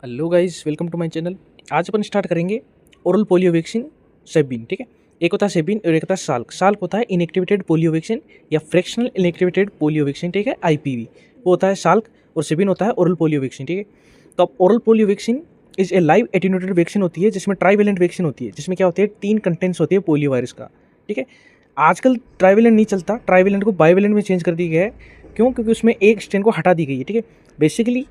Hello guys, welcome to my channel. आज अपन start करेंगे ओरल पोलियो वैक्सीन सेबीन। ठीक है, एक होता है सेबीन और एक होता है साल्क। साल्क होता है इनएक्टिवेटेड पोलियो वैक्सीन या फ्रैक्शनल इनएक्टिवेटेड पोलियो वैक्सीन। ठीक है, आईपीवी वो होता है साल्क, और सेबीन होता है ओरल पोलियो वैक्सीन। ठीक है, तो अब oral polio vaccine is a live attenuated vaccine होती है, जिसमें ट्राइवेलेंट वैक्सीन होती है, जिसमें क्या होती है 3 कंटेंट्स होती है पोलियो वायरस का। ठीक है, आजकल ट्राइवेलेंट नहीं चलता, ट्राइवेलेंट को बाइवेलेंट में चेंज कर दिया गया है। क्यों? क्योंकि उसमें एक स्ट्रेन को हटा दी गई है। ठीक है, बेसिकली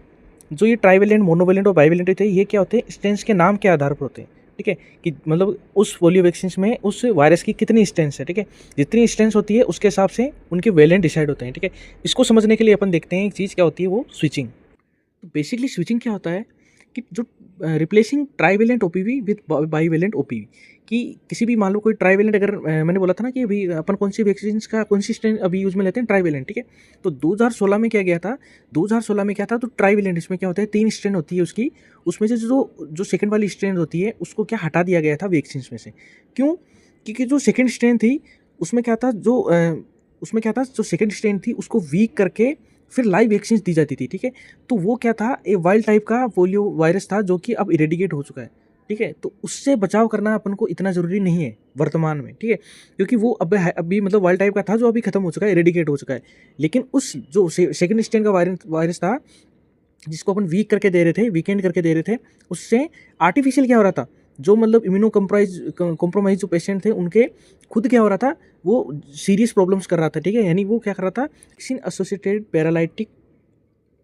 जो ये ट्राइवेलेंट, मोनोवेलेंट और बाइवेलेंट होते हैं, ये क्या होते हैं? स्ट्रेन्स के नाम के आधार पर होते हैं। ठीक है, कि मतलब उस पोलियो वैक्सीन में उस वायरस की कितनी स्ट्रेन्स है। ठीक है, जितनी स्ट्रेन्स होती है उसके हिसाब से उनके वेलेंट डिसाइड होते हैं। ठीक है, इसको समझने के लिए अपन देखते हैं एक चीज़ क्या होती है, वो स्विचिंग। तो बेसिकली स्विचिंग क्या होता है कि जो replacing trivalent OPV with bivalent OPV, कि किसी भी मान लो कोई ट्राइवेलेंट, अगर मैंने बोला था ना कि अभी अपन कौन सी वैक्सीन का कौन सी स्ट्रेन अभी यूज में लेते हैं, ट्राइवेलेंट। ठीक है, तो 2016 में क्या गया था, 2016 में क्या था, तो ट्राइवेलेंट इसमें क्या होता है 3 स्ट्रेन होती है उसकी, उसमें से जो जो सेकंड वाली स्ट्रेन होती है उसको क्या हटा दिया गया था वैक्सीन में से। क्यों? क्योंकि जो सेकंड स्ट्रेन थी उसमें क्या था, उसमें क्या था, जो सेकंड स्ट्रेन थी उसको वीक करके फिर लाइव वैक्सीन दी जाती थी। ठीक है, तो वो क्या था, एक वाइल्ड टाइप का पोलियो वायरस था जो कि अब इरेडिकेट हो चुका है। ठीक है, तो उससे बचाव करना अपन को इतना ज़रूरी नहीं है वर्तमान में। ठीक है, क्योंकि वो अब अभी मतलब वाइल्ड टाइप का था जो अभी खत्म हो चुका है, इरेडिकेट हो चुका है। लेकिन उस जो सेकंड स्ट्रेन का वायरस था, जिसको अपन वीक करके दे रहे थे, वीकेंड करके दे रहे थे, उससे आर्टिफिशियल क्या हो रहा था, जो मतलब इम्यूनो कॉम्प्रोमाइज जो पेशेंट थे उनके खुद क्या हो रहा था, वो सीरियस प्रॉब्लम्स कर रहा था। ठीक है, यानी वो क्या कर रहा था, वैक्सीन एसोसिएटेड पैरालाइटिक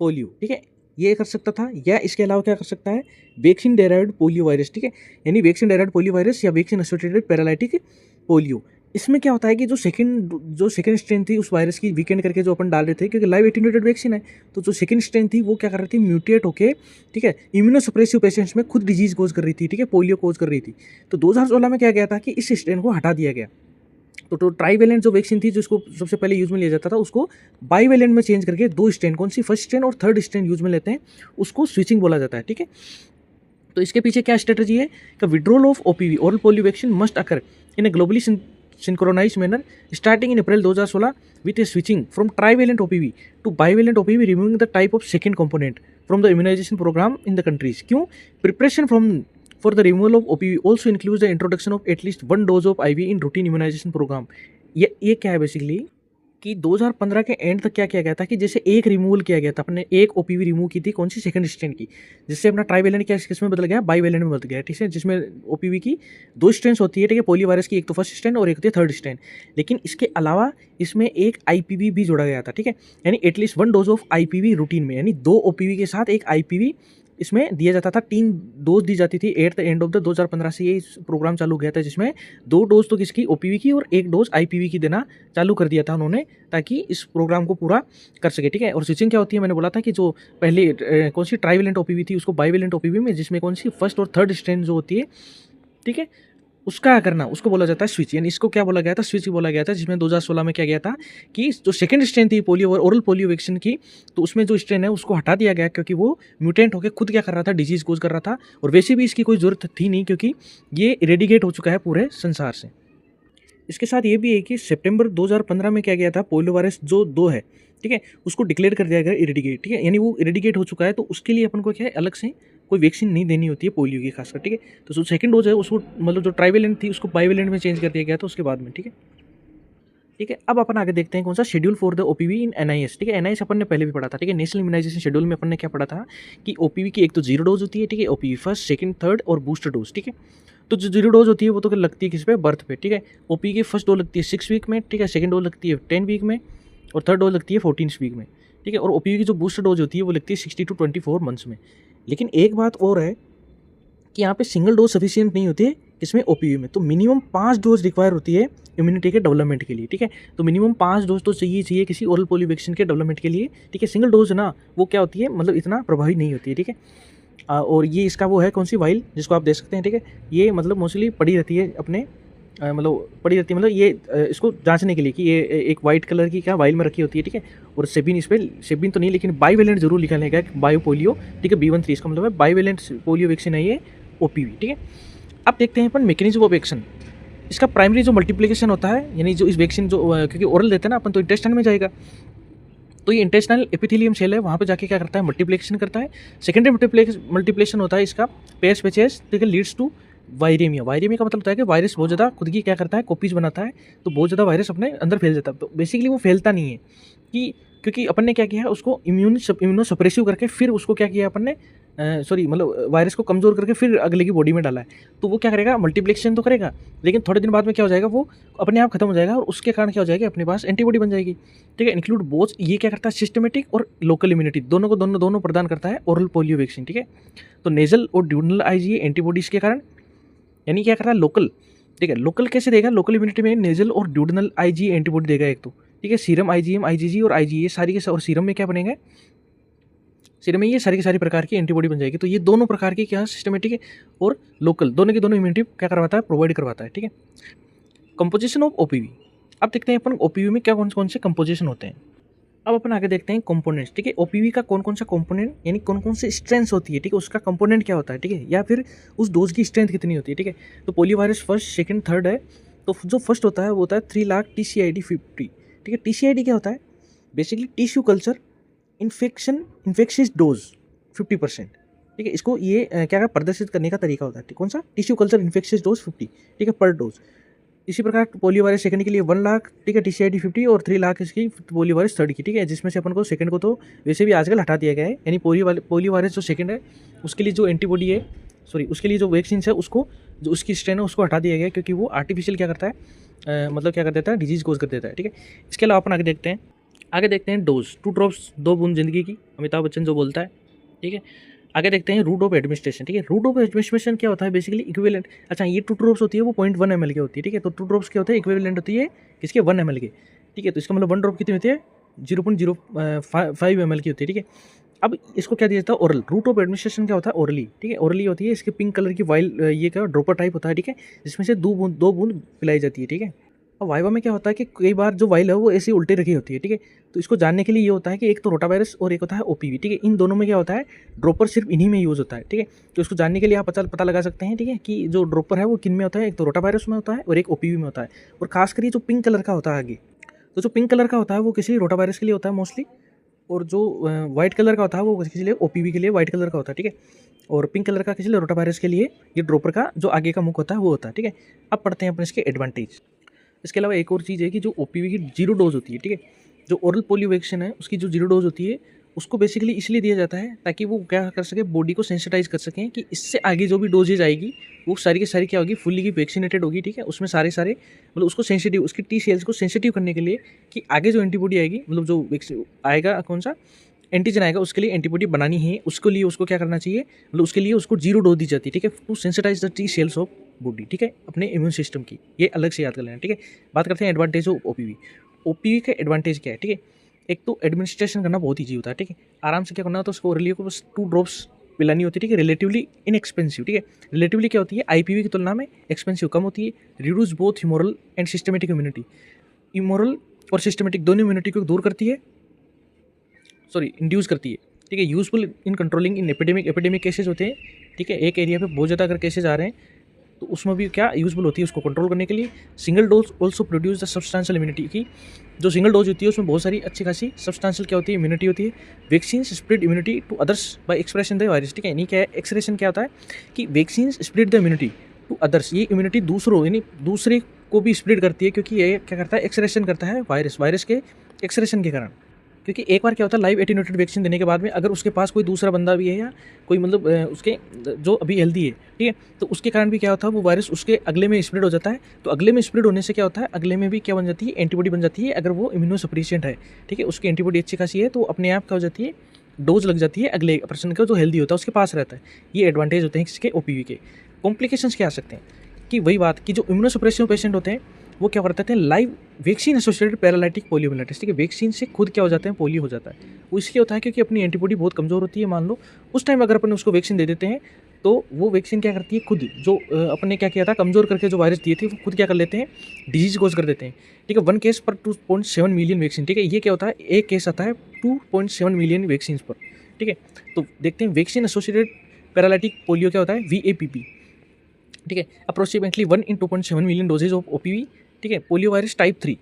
पोलियो। ठीक है, ये कर सकता था, या इसके अलावा क्या कर सकता है, वैक्सीन डेराइव्ड पोलियो वायरस। ठीक है, यानी वैक्सीन डेराइव्ड पोलियो वायरस या वैक्सीन एसोसिएटेड पैरालाइटिक पोलियो। इसमें क्या होता है कि जो सेकंड स्ट्रेन थी उस वायरस की, वीकेंड करके जो अपन डाल रहे थे, क्योंकि लाइव एटीन्यूएटेड वैक्सीन है, तो जो सेकंड स्ट्रेन थी वो क्या कर रही थी, म्यूटेट होके, ठीक है, इम्यूनोसप्रेसिव पेशेंट्स में खुद डिजीज कोज कर रही थी। ठीक है, पोलियो कोज कर रही थी। तो 2016 में क्या गया था कि इस स्ट्रेन को हटा दिया गया। तो ट्राईवेलेंट जो वैक्सीन थी जिसको सबसे पहले यूज में लिया जाता था, उसको बाईवेलेंट में चेंज करके 2 स्ट्रेन, कौन सी, फर्स्ट स्ट्रेन और थर्ड स्ट्रेन यूज में लेते हैं, उसको स्विचिंग बोला जाता है। ठीक है, तो इसके पीछे क्या स्ट्रेटजी है कि withdrawal of OPV oral polio vaccine must occur in A globally synchronized manner starting in April 2016 with a switching from trivalent OPV to bivalent OPV, removing the type of second component from the immunization program in the countries. क्यों? Preparation for the removal of OPV also includes the introduction of at least 1 dose of IV in routine immunization program. ये क्या है basically कि 2015 के and तक क्या किया गया था कि जैसे एक रिमूवल किया गया था, अपने एक ओपीवी रिमूव की थी, कौन सी, सेकंड स्ट्रेन की, जिससे अपना ट्राइवेलेंट क्या किस में बदल गया, बाईवेलेंट में बदल गया। ठीक है, जिसमें ओपीवी की 2 स्ट्रेन होती है। ठीक है, पोलियो वायरस की, एक तो फर्स्ट स्ट्रेन और एक होती है थर्ड स्ट्रेन। लेकिन इसके अलावा इसमें एक आईपीवी भी जोड़ा गया था। ठीक है, यानी at least 1 dose of IPv routine में, यानी 2 ओपीवी के साथ एक आईपीवी इसमें दिया जाता था। 3 डोज दी जाती थी। At the end of the 2015 से ये प्रोग्राम चालू गया था, जिसमें 2 डोज तो किसकी, ओपीवी की, और 1 डोज आईपीवी की देना चालू कर दिया था उन्होंने, ताकि इस प्रोग्राम को पूरा कर सके। ठीक है, और स्विचिंग क्या होती है, मैंने बोला था कि जो पहले कौन सी ट्राइवेलेंट ओपीवी थी उसको बाईवेलेंट ओपीवी में, जिसमें कौन सी, फर्स्ट और थर्ड स्ट्रेन जो होती है, ठीक है, उसका करना, उसको बोला जाता है स्विच। यानी इसको क्या बोला गया था, स्विच बोला गया था। जिसमें 2016 में क्या गया था कि जो सेकंड स्ट्रेन थी पोलियो और ओरल पोलियो वैक्सीन की, तो उसमें जो स्ट्रेन है उसको हटा दिया गया, क्योंकि वो म्यूटेंट होकर खुद क्या कर रहा था, डिजीज कोज कर रहा था। और वैसे भी इसकी कोई ज़रूरत थी नहीं, क्योंकि ये इरेडिकेट हो चुका है पूरे संसार से। इसके साथ ये भी है कि सितंबर 2015 में क्या गया था, पोलियो वायरस जो 2 है, ठीक है, उसको डिक्लेयर कर दिया गया इरेडिकेट। ठीक है, यानी वो इरेडिकेट हो चुका है, तो उसके लिए अपन को क्या है, अलग से कोई वैक्सीन नहीं देनी होती है पोलियो की खासकर। ठीक है, तो जो सेकंड डोज है उसको, मतलब जो ट्राइवेलेंट थी उसको बाईवेलेंट में चेंज कर दिया गया था उसके बाद में। ठीक है, ठीक है, अब अपन आगे देखते हैं कौन सा, schedule for the OPV in NIS. ठीक है, एनआईएस अपन ने पहले भी पढ़ा था। ठीक है, नेशनल इम्यूनाइजेशन शेड्यूल में अपन ने क्या पढ़ा था कि ओपीवी की एक तो 0 डोज होती है। ठीक है, ओपीवी फर्स्ट, सेकंड, थर्ड और बूस्टर डोज। ठीक है, तो जो 0 डोज होती है वो तो लगती है किस पे, बर्थ पे। ठीक है, ओपी की फर्स्ट डोज लगती है 6 वीक में। ठीक है, सेकंड डोज लगती है 10 वीक में, और थर्ड डोज लगती है 14 वीक में। ठीक है, और ओपी की जो बूस्टर डोज होती है वो लगती है 60 to 24 मंथ्स में। लेकिन एक बात और है कि यहाँ पे सिंगल डोज सफिशिएंट नहीं होती है इसमें ओपीवी में, तो मिनिमम 5 डोज रिक्वायर होती है इम्यूनिटी के डेवलपमेंट के लिए। ठीक है, तो मिनिमम 5 डोज तो चाहिए किसी ओरल पोलियो वैक्सीन के डेवलपमेंट के लिए। ठीक है, सिंगल डोज ना वो क्या होती है, मतलब इतना प्रभावी नहीं होती है। ठीक है, और ये इसका वो है कौन सी, वाइल, जिसको आप देख सकते हैं। ठीक है, ये मतलब मोस्टली पड़ी रहती है अपने, मतलब पड़ी रहती है, मतलब ये इसको जांचने के लिए कि ये एक वाइट कलर की क्या वाइल में रखी होती है। ठीक है, और सेबिन, इस पर सेबिन तो नहीं, लेकिन बाईवेलेंट जरूर लिखा रहेगा, बायो पोलियो। ठीक है, B13, इसका मतलब है बाईवेलेंट पोलियो वैक्सीन है ये ओपीवी। ठीक है, अब देखते हैं अपन मैकेनिज्म ऑफ एक्शन। इसका प्राइमरी जो मल्टीप्लिकेशन होता है, यानी जो इस वैक्सीन जो क्योंकि ओरल देते हैं ना अपन, तो इंटेस्टाइन में जाएगा, तो ये इंटेस्टाइनल एपिथेलियम सेल है, वहाँ पे जाके क्या करता है, मल्टीप्लिकेशन करता है। सेकेंडरी मल्टीप्लिकेशन होता है इसका पेयर स्पेचेस, ठीक है, लीड्स टू वायरेमिया। वायरेमिया का मतलब होता है कि वायरस बहुत ज़्यादा खुद की क्या करता है, कॉपीज बनाता है, तो बहुत ज़्यादा वायरस अपने अंदर फैल जाता है। तो बेसिकली वो फैलता नहीं है कि क्योंकि अपन ने क्या किया है, उसको इम्यूनो सप्रेसिव करके फिर उसको क्या किया अपन ने, मतलब वायरस को कमज़ोर करके फिर अगले की बॉडी में डाला है। तो वो क्या करेगा, मल्टीप्लिकेशन तो करेगा, लेकिन थोड़े दिन बाद में क्या हो जाएगा, वो अपने आप खत्म हो जाएगा और उसके कारण क्या हो जाएगा, अपने पास एंटीबॉडी बन जाएगी। ठीक है, इंक्लूड बोथ, ये क्या करता है, सिस्टमेटिक और लोकल इम्यूनिटी दोनों को दोनों प्रदान करता है ओरल पोलियो वैक्सीन। ठीक है, तो नेजल और ड्यूडनल आईजीए एंटीबॉडीज़ के कारण, यानी क्या कर रहा है, लोकल। ठीक है, लोकल कैसे देगा, लोकल इम्यूनिटी में नेजल और ड्यूडनल आईजीए एंटीबॉडी देगा एक तो। ठीक है, सीरम आईजीएम आईजीजी और आईजीए सारी के और सीरम में क्या बनेंगे, सीरम में ये सारी की सारी प्रकार की एंटीबॉडी बन जाएगी। तो ये दोनों प्रकार की क्या सिस्टमेटिक और लोकल दोनों की दोनों इम्यूनिटी क्या करवाता है, प्रोवाइड करवाता है। ठीक है, कंपोजिशन ऑफ ओपीवी। अब देखते हैं अपन ओपीवी में क्या कौन कौन से कंपोजिशन होते हैं। अब अपन आगे देखते हैं कंपोनेंट्स। ठीक है, ओपीवी का कौन कौन सा कंपोनेंट, यानी कौन कौन सी स्ट्रेंथ होती है, ठीक है, उसका कंपोनेंट क्या होता है, ठीक है, या फिर उस डोज की स्ट्रेंथ कितनी होती है। ठीक है, तो polio virus first, second, third है। तो जो फर्स्ट होता है वो होता है 3 लाख TCID 50। ठीक है, TCID क्या होता है, basically tissue culture infectious dose 50%। ठीक है, इसको ये क्या प्रदर्शित करने का तरीका होता है, कौन सा, टिश्यू कल्चर इन्फेक्शियस डोज 50, ठीक है, पर डोज। इसी प्रकार पोलियो वायरस सेकंड के लिए 1 लाख, ठीक है, TCID 50 और 3 लाख इसकी पोलियो वायरस थर्ड की। ठीक है, जिसमें से अपन को सेकंड को तो वैसे भी आजकल हटा दिया गया है, यानी पोलियो वायरस जो सेकंड है उसके लिए जो एंटीबॉडी है, उसके लिए जो वैक्सीन है उसको, जो उसकी स्ट्रेन है उसको हटा दिया गया है, क्योंकि वो आर्टिफिशियल क्या करता है, मतलब क्या कर देता है, डिजीज कोज कर देता है। ठीक है, इसके अलावा अपन आगे देखते हैं डोज, 2 ड्रॉप्स 2 बूंद जिंदगी की, अमिताभ बच्चन जो बोलता है। ठीक है, आगे देखते हैं रूट ऑफ एडमिनिस्ट्रेशन। ठीक है, रूट ऑफ एडमिनिस्ट्रेशन क्या होता है, बेसिकली इक्विवेलेंट। अच्छा, ये 2 ड्रॉप्स होती है वो 0.1 ml की होती है। ठीक है, तो 2 ड्रॉप्स क्या होते हैं, इक्विवेलेंट होती है किसके, 1 ml के। ठीक है, तो इसका मतलब 1 ड्रॉप कितनी होती है, 0.05 ml की होती है। ठीक है, अब इसको क्या दिया जाता है, ओरल। रूट ऑफ एडमिनिस्ट्रेशन क्या होता है, ओरली। ठीक है, ओरली होती है, इसके पिंक कलर की वाइल, ये क्या ड्रॉपर टाइप होता है। ठीक है, जिसमें से 2 बूंद पिलाई जाती है। ठीक है, अब वाइवा में क्या होता है कि कई बार जो वाइल है वो ऐसी उल्टी रखी होती है। ठीक है, तो इसको जानने के लिए ये होता है कि एक तो रोटा वायरस और एक होता है ओपीवी। ठीक है, इन दोनों में क्या होता है, ड्रॉपर सिर्फ इन्हीं में यूज़ होता है। ठीक है, तो इसको जानने के लिए आप पता लगा सकते हैं। ठीक है, कि जो ड्रॉपर है वो किन में होता है, एक तो रोटा वायरस में होता है और एक ओपीवी में होता है। और खासकर ये जो पिंक कलर का होता है आगे, तो जो पिंक कलर का होता है वो किसी रोटा वायरस के लिए होता है मोस्टली, और जो व्हाइट कलर का होता है वो किसी लिए ओपीवी के लिए व्हाइट कलर का होता है। ठीक है, और पिंक कलर का किसी लिए रोटा वायरस के लिए ये ड्रॉपर का जो आगे का मुख होता है वो होता है। ठीक है, अब पढ़ते हैं अपन इसके एडवांटेज। इसके अलावा एक और चीज़ है कि जो ओपीवी की 0 डोज होती है, ठीक है, जो ओरल पोलियो वैक्सीन है उसकी जो 0 डोज होती है उसको बेसिकली इसलिए दिया जाता है ताकि वो क्या कर सके, बॉडी को सेंसिटाइज कर सकें कि इससे आगे जो भी डोजेज आएगी वो सारी की सारी क्या होगी, फुल्ली की वैक्सीनेटेड होगी। ठीक है, उसमें सारे मतलब उसको सेंसिटिव, उसकी टी सेल्स को सेंसिटिव करने के लिए कि आगे जो एंटीबॉडी आएगी, मतलब जो वैक्सीन आएगा, कौन सा एंटीजन आएगा, उसके लिए एंटीबॉडी बनानी है, उसके लिए उसको क्या करना चाहिए, मतलब उसके लिए उसको 0 डोज दी जाती है। ठीक है, to sensitise the T cells of body. ठीक है, अपने इम्यून सिस्टम की, ये अलग से याद कर लेना। ठीक है, बात करते हैं एडवांटेज ऑफ ओपीवी। ओपीवी का एडवांटेज क्या है, ठीक है, एक तो एडमिनिस्ट्रेशन करना बहुत ईजी होता है। ठीक है, आराम से क्या करना होता है, उसको ओरली को बस 2 ड्रॉप्स पिलानी होती है। ठीक है, रिलेटिवली इनएक्सपेंसिव। ठीक है, रिलेटिवली क्या होती है, आईपीवी की तुलना में एक्सपेंसिव कम होती है। Reduce both humoral and systematic immunity, immoral और सिस्टमेटिक दोनों इम्यूनिटी को दूर करती है, इंड्यूस करती है। ठीक है, useful in controlling in epidemic cases होते हैं। ठीक है, एक एरिया पे बहुत ज़्यादा अगर केसेज आ रहे हैं तो उसमें भी क्या यूजफुल होती है उसको कंट्रोल करने के लिए। Single dose also produce the substantial immunity की, जो सिंगल डोज होती है उसमें बहुत सारी अच्छी खासी सब्सटेंशियल क्या होती है, इम्यूनिटी होती है। Vaccine spread immunity to others by expression the virus. ठीक है, यानी क्या है, एक्सप्रेशन क्या होता है कि vaccine spread the immunity to others, ये इम्यूनिटी दूसरों यानी दूसरे को भी स्प्रेड करती है, क्योंकि ये क्या करता है, एक्सप्रेशन करता है वायरस के एक्सप्रेशन के कारण। क्योंकि एक बार क्या होता है, लाइव एटीन्यूटेड वैक्सीन देने के बाद में अगर उसके पास कोई दूसरा बंदा भी है या कोई मतलब उसके जो अभी हेल्दी है, ठीक है, तो उसके कारण भी क्या होता है, वो वायरस उसके अगले में स्प्रेड हो जाता है। तो अगले में स्प्रेड होने से क्या होता है, अगले में भी क्या बन जाती है, एंटीबॉडी बन जाती है। अगर वो इम्यूनो सप्रेशेंट है, ठीक है, उसकी एंटीबॉडी अच्छी खासी है, तो अपने आप क्या हो जाती है, डोज लग जाती है अगले पर्सन का जो हेल्दी होता है उसके पास रहता है। ये एडवांटेज होते हैं इसके ओपीवी के। कॉम्प्लिकेशंस क्या आ सकते हैं कि वही बात कि जो इम्यूनोसप्रेसिव पेशेंट होते हैं वो क्या करते हैं, live vaccine associated paralytic poliomyelitis. ठीक है, वैक्सीन से खुद क्या हो जाते हैं, पोलियो हो जाता है। वो इसलिए होता है क्योंकि अपनी एंटीबॉडी बहुत कमज़ोर होती है। मान लो उस टाइम अगर अपन उसको वैक्सीन दे देते हैं तो वो वैक्सीन क्या करती है, खुद जो अपन ने क्या किया था, कमज़ोर करके जो वायरस दिए थे वो खुद क्या कर लेते हैं, डिजीज कोज कर देते हैं। ठीक है, 1 केस पर 2.7 मिलियन वैक्सीन। ठीक है, ये क्या होता है, एक केस आता है 2.7 मिलियन वैक्सीन पर। ठीक है, तो देखते हैं वैक्सीन एसोसिएटेड पैरालाइटिक पोलियो क्या होता है, VAPP। ठीक है, approximately 1 in 2.7 million doses of OPV। ठीक है, पोलियो वायरस टाइप 3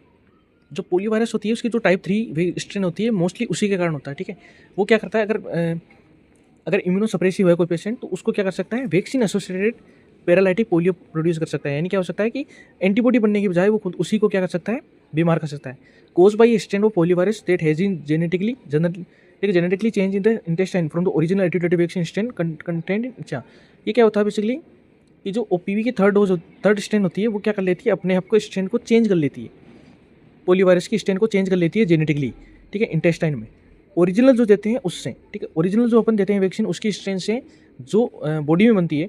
जो पोलियो वायरस होती है उसकी जो टाइप 3 स्ट्रेन होती है मोस्टली उसी के कारण होता है, ठीक है। वो क्या करता है, अगर इम्यूनो सप्रेसिव है कोई पेशेंट तो उसको क्या कर सकता है, vaccine associated paralytic polio produce कर सकता है। यानी क्या हो सकता है कि एंटीबॉडी बनने की बजाय वो खुद उसी को क्या कर सकता है, बीमार कर सकता है। Cause by strain of polio virus that has in genetically change in the intestine from the original एटिट्यूडेड वैक्सीन स्ट्रेन कंटेंट। अच्छा, ये क्या होता है बेसिकली कि जो ओपीवी की थर्ड स्ट्रेन होती है वो क्या कर लेती है, अपने आप को स्ट्रेन को चेंज कर लेती है, पोलियो वायरस की स्ट्रेन को चेंज कर लेती है जेनेटिकली, ठीक है, इंटेस्टाइन में। ओरिजिनल जो देते हैं उससे, ठीक है, ओरिजिनल जो अपन देते हैं वैक्सीन उसकी स्ट्रेन से जो बॉडी में बनती है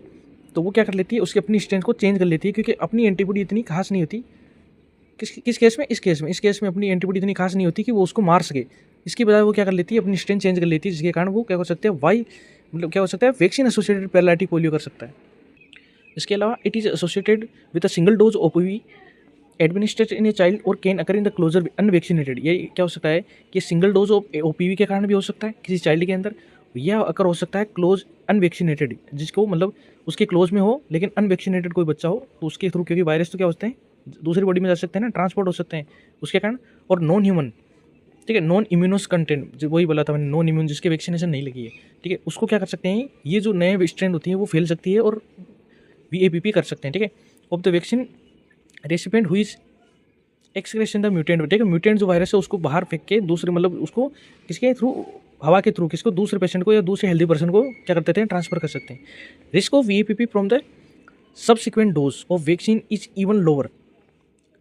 तो वो क्या कर लेती है, उसकी अपनी स्ट्रेन को चेंज कर लेती है, क्योंकि अपनी एंटीबॉडी इतनी खास नहीं होती। किस केस में, इस केस में अपनी एंटीबॉडी इतनी खास नहीं होती कि वो उसको मार सके। इसकी बजाय वो क्या कर लेती है, अपनी स्ट्रेन चेंज कर लेती है, जिसके कारण वो क्या हो सकता है, मतलब क्या हो सकता है, वैक्सीन एसोसिएटेड पैरालाइटिक पोलियो कर सकता है। इसके अलावा it is associated with a single dose OPV administrate in a child और can occur in the closer unvaccinated. ये क्या हो सकता है कि सिंगल डोज ऑफ ओपीवी के कारण भी हो सकता है किसी चाइल्ड के अंदर, या अकर हो सकता है क्लोज अनवैक्सीनेटेड, जिसको मतलब उसके क्लोज में हो लेकिन अनवैक्सीनेटेड कोई बच्चा हो तो उसके थ्रू, क्योंकि वायरस तो क्या होते हैं दूसरी बॉडी में जा सकते हैं ना, ट्रांसपोर्ट हो सकते हैं उसके कारण। और नॉन ह्यूमन, ठीक है, नॉन इम्यूनोस कंटेंट, जो वही बोला था मैंने, नॉन इम्यून, जिसके वैक्सीनेशन नहीं लगी है, ठीक है, उसको क्या कर सकते हैं, ये जो नए स्ट्रेन होती है वो फैल सकती है और VAPP कर सकते हैं, ठीक है, ऑफ द वैक्सीन रेसिपिएंट हुई एक्सक्रेशन द म्यूटेंट, ठीक है, म्यूटेंट जो वायरस है उसको बाहर फेंक के दूसरे, मतलब उसको किसके थ्रू, हवा के थ्रू, किसको, दूसरे पेशेंट को या दूसरे हेल्दी पर्सन को क्या कर देते हैं, ट्रांसफर कर सकते हैं। Risk of VAPP from the subsequent dose of vaccine is even lower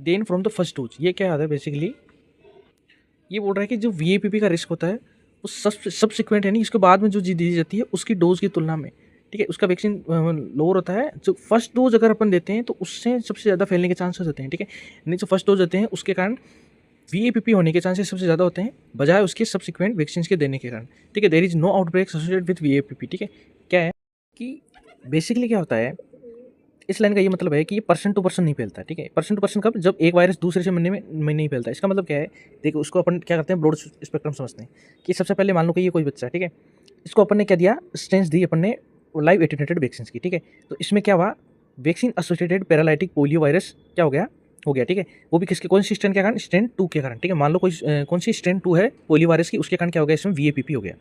than from the first dose. ये क्या आता है बेसिकली, ये बोल रहा है कि जो VAPP का रिस्क होता है वो सबसिक्वेंट, यानी इसके बाद में जो दी जाती है उसकी डोज की तुलना में, ठीक है, उसका वैक्सीन लोअर होता है। जो फर्स्ट डोज अगर अपन देते हैं तो उससे सबसे ज़्यादा फैलने के चांसेस होते हैं, ठीक है, यानी जो फर्स्ट डोज देते हैं उसके कारण VAPP होने के चांसेस सबसे ज़्यादा होते हैं बजाय उसके सबसिक्वेंट वैक्सीन के देने के कारण, ठीक है। There is no outbreak associated with VAPP, ठीक है। क्या है कि बेसिकली क्या होता है, इस लाइन का ये मतलब है कि ये पर्सन टू पर्सन नहीं फैलता, ठीक है। पर्सन टू पर्सन कब, जब एक वायरस दूसरे से मिलने में नहीं फैलता। इसका मतलब क्या है, देखो उसको अपन क्या करते हैं, ब्रॉड स्पेक्ट्रम समझते हैं कि सबसे पहले मान लो कि ये कोई बच्चा है, ठीक है, इसको अपन ने क्या दिया, स्ट्रेंस दी अपन ने लाइव एटेन्यूएटेड वैक्सीन की, ठीक है। तो इसमें क्या हुआ, vaccine associated paralytic polio virus क्या हो गया, ठीक है। वो भी किसके, कौन सी स्ट्रेन के कारण, स्ट्रेन 2 के कारण, ठीक है। मान लो कोई कौन सी स्ट्रेन 2 है पोलियो वायरस की, उसके कारण क्या हो गया, इसमें VAPP हो गया।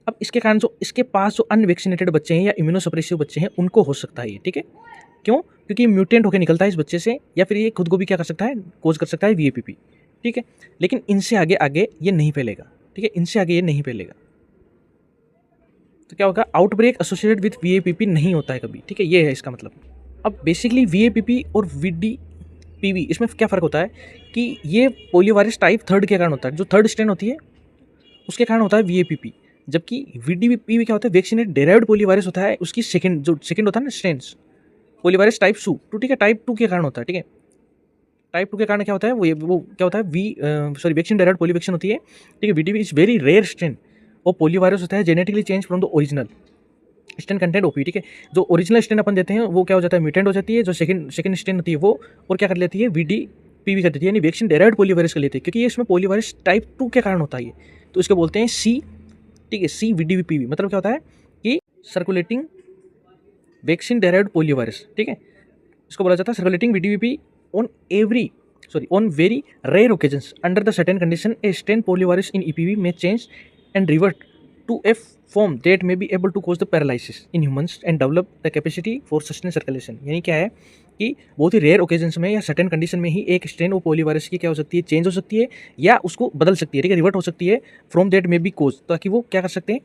अब इसके कारण जो इसके पास जो अनवैक्सीनेटेड बच्चे हैं या इम्यूनोसप्रेसिव बच्चे हैं उनको हो सकता है ये, ठीक है। क्यों, क्योंकि म्यूटेंट होकर निकलता है इस बच्चे से, या फिर ये खुद को भी क्या कर सकता है, कोज कर सकता है VAPP, ठीक है। लेकिन इनसे आगे ये नहीं फैलेगा, ठीक है, इनसे आगे ये नहीं फैलेगा। तो क्या होगा, आउटब्रेक एसोसिएटेड विथ VAPP नहीं होता है कभी, ठीक है, ये है इसका मतलब। अब बेसिकली VAPP और VDPV इसमें क्या फ़र्क होता है कि ये पोलियो वायरस टाइप 3 के कारण होता है, जो थर्ड स्ट्रेन होती है उसके कारण होता है VAPP, जबकि VDPV क्या होता है, वैक्सीनेट डेराइव्ड पोलियो वायरस होता है, उसकी सेकंड होता है ना स्ट्रेन्स, पोलियो वायरस टाइप 2, ठीक है, टाइप 2 के कारण होता है, ठीक है। टाइप 2 के कारण क्या होता है, वो क्या होता है, वैक्सीन डेराइव्ड पोलियो वैक्सीन होती है, ठीक है। VDPV is very rare strain और पोलियो वायरस होता है genetically change from the original strain content OP, ठीक है। जो ओरिजिनल स्ट्रेन अपन देते हैं वो क्या हो जाता है, म्यूटेंट हो जाती है, जो सेकंड स्ट्रेन होती है वो और क्या कर लेती है, VDPV कर देती है, यानी वैक्सीन डेराइव्ड पोलियो वायरस कर लेती है, क्योंकि ये इसमें पोलियो वायरस टाइप 2 के कारण होता है ये, तो इसको बोलते हैं C, ठीक है, C VDPV। मतलब क्या होता है कि circulating vaccine derived polio virus, ठीक है, इसको बोला जाता है circulating VDPV on very rare occasions under the certain condition a strain polio virus in EPV में change and revert to a form that may be able to cause the paralysis in humans and develop the capacity for sustain circulation. यानी क्या है कि बहुत ही rare occasions में या certain condition में ही एक स्ट्रेन ऑफ पोलियो वायरस की क्या हो सकती है, चेंज हो सकती है या उसको बदल सकती है, ठीक है, रिवर्ट हो सकती है फ्रॉम दैट मे बी कोज, ताकि वो क्या कर सकते हैं,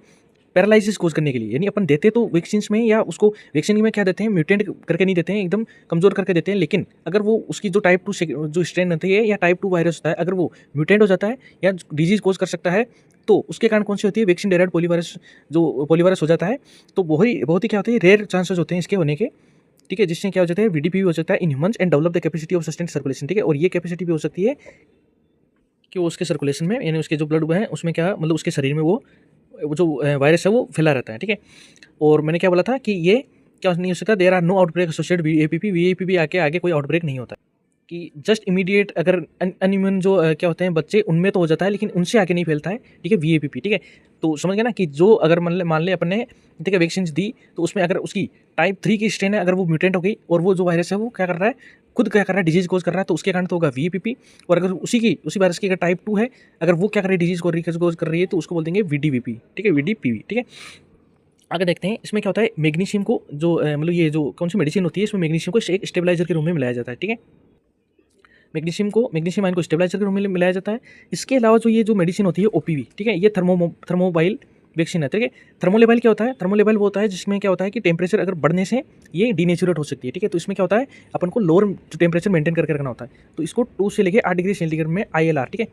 पैरालिसिस कोज करने के लिए। यानी अपन देते तो वैक्सीन में या उसको वैक्सीन में क्या देते हैं, म्यूटेंट करके नहीं देते हैं, एकदम कमज़ोर करके देते हैं, लेकिन अगर वो उसकी जो टाइप 2 जो स्ट्रेन होती है या टाइप 2 वायरस होता है, अगर वो म्यूटेंट हो जाता है या डिजीज कोज कर सकता है तो उसके कारण कौन सी होती है, वैक्सीन डेराइव्ड पोलियो वायरस, जो पोलियो वायरस हो जाता है, तो बहुत ही क्या होती है, रेयर चांसेस होते हैं इसके होने के, ठीक है, जिससे क्या हो जाता है, VDPV हो सकता है इन humans and develop the capacity of sustain circulation, ठीक है। और ये कैपेसिटी भी हो सकती है कि वो उसके सर्कुलेशन में, यानी उसके जो ब्लड है उसमें क्या, मतलब उसके शरीर में वो जो वायरस है वो फैला रहता है, ठीक है। और मैंने क्या बोला था कि ये क्या नहीं हो सकता, there are no outbreak associated VAPP आगे कोई आउटब्रेक नहीं होता कि जस्ट इमीडिएट अगर अनइम्यून जो क्या होते हैं बच्चे, उनमें तो हो जाता है लेकिन उनसे आगे नहीं फैलता है, ठीक है, VAPP, ठीक है। तो समझ गया ना कि जो अगर मान ले अपन ने, ठीक है, वैक्सीन दी तो उसमें अगर उसकी टाइप 3 की स्ट्रेन है, अगर वो म्यूटेंट हो गई और वो जो वायरस है वो क्या कर रहा है, खुद क्या कर रहा है, डिजीज कोज कर रहा है, तो उसके कारण तो होगा VPP। और अगर उसी वायरस की अगर टाइप 2 है, अगर वो क्या कर रही है, डिजीज कोज कर रही है, तो उसको बोल देंगे VDVP, ठीक है, VDPV, ठीक है। आगे देखते हैं इसमें क्या होता है। मैग्नीशियम को जो मतलब ये जो कौन सी मेडिसिन होती है, इसमें मैग्नीशियम को एक स्टेबलाइजर के रूप में मिलाया जाता है, ठीक है। मैग्नीशियम आयन को स्टेबलाइजर के रूप में मिलाया जाता है। इसके अलावा जो ये जो मेडिसिन होती है OPV, ठीक है, ये थर्मोबाइल वैक्सीन है, ठीक है। थर्मोलेबाइल क्या होता है, थर्मोलेबाइल वो होता है जिसमें क्या होता है कि टेम्परेचर अगर बढ़ने से ये डीनेचुरेट हो सकती है, ठीक है। तो इसमें क्या होता है, अपन को लोअर टेम्परेचर मेंटेन करके रखना होता है। तो इसको 2 से लेकर 8 डिग्री सेंटीग्रेड में ILR, ठीक है,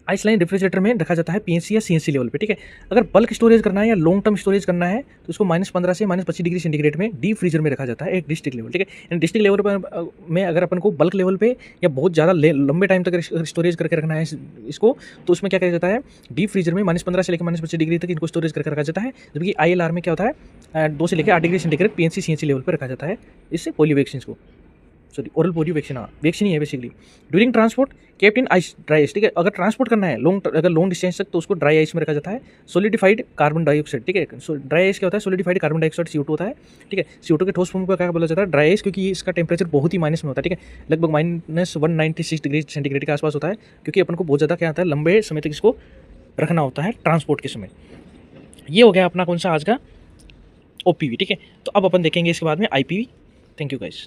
आइसलाइन रेफ्रिजरेटर में रखा जाता है PNC या CNC लेवल पे, ठीक है। अगर बल्क स्टोरेज करना है या लॉन्ग टर्म स्टोरेज करना है तो इसको -15 से -25 डिग्री सेंटीग्रेड में डीप फ्रीजर में रखा जाता है, एक डिस्ट्रिक्ट लेवल, ठीक है। यानी डिस्ट्रिक्ट लेवल पर में अगर अपन को बल्क लेवल पे या बहुत ज़्यादा लंबे टाइम तक स्टोरेज करके रखना है इसको, तो उसमें क्या किया जाता है, डीप फ्रीजर में -15 से लेकर -25 डिग्री तक इनको स्टोरेज करके रखा जाता है। जबकि ILR में क्या होता है, 2 से लेकर 8 degree centigrade PNC CNC level पर रखा जाता है, इससे पोलियो वैक्सीन को, सॉरी ओरल पोलियो वैक्सीन, हाँ वैक्सीन ही है basically. During transport kept in ice, dry ice, ठीक है। अगर ट्रांसपोर्ट करना है अगर लॉन्ग डिस्टेंस तक, तो उसको ड्राई आइस में रखा जाता है। सॉलिडिफाइड कार्बन डाइऑक्साइड, ठीक है। ड्राई आइस क्या होता है, सॉलिडिफाइड कार्बन डाइऑक्साइड CO2 होता है, ठीक है। CO2 के ठोस फॉर्म को क्या बोला जाता है, ड्राई आइस, क्योंकि इसका टेम्परेचर बहुत ही माइनस में होता है, ठीक है, लगभग -196 डिग्री सेंटीग्रेड के आसपास होता है, क्योंकि अपन को बहुत ज़्यादा क्या होता है, लंबे समय तक इसको रखना होता है ट्रांसपोर्ट के समय। ये हो गया अपना कौन सा आज का OPV, ठीक है। तो अब अपन देखेंगे इसके बाद में IPV। Thank you guys.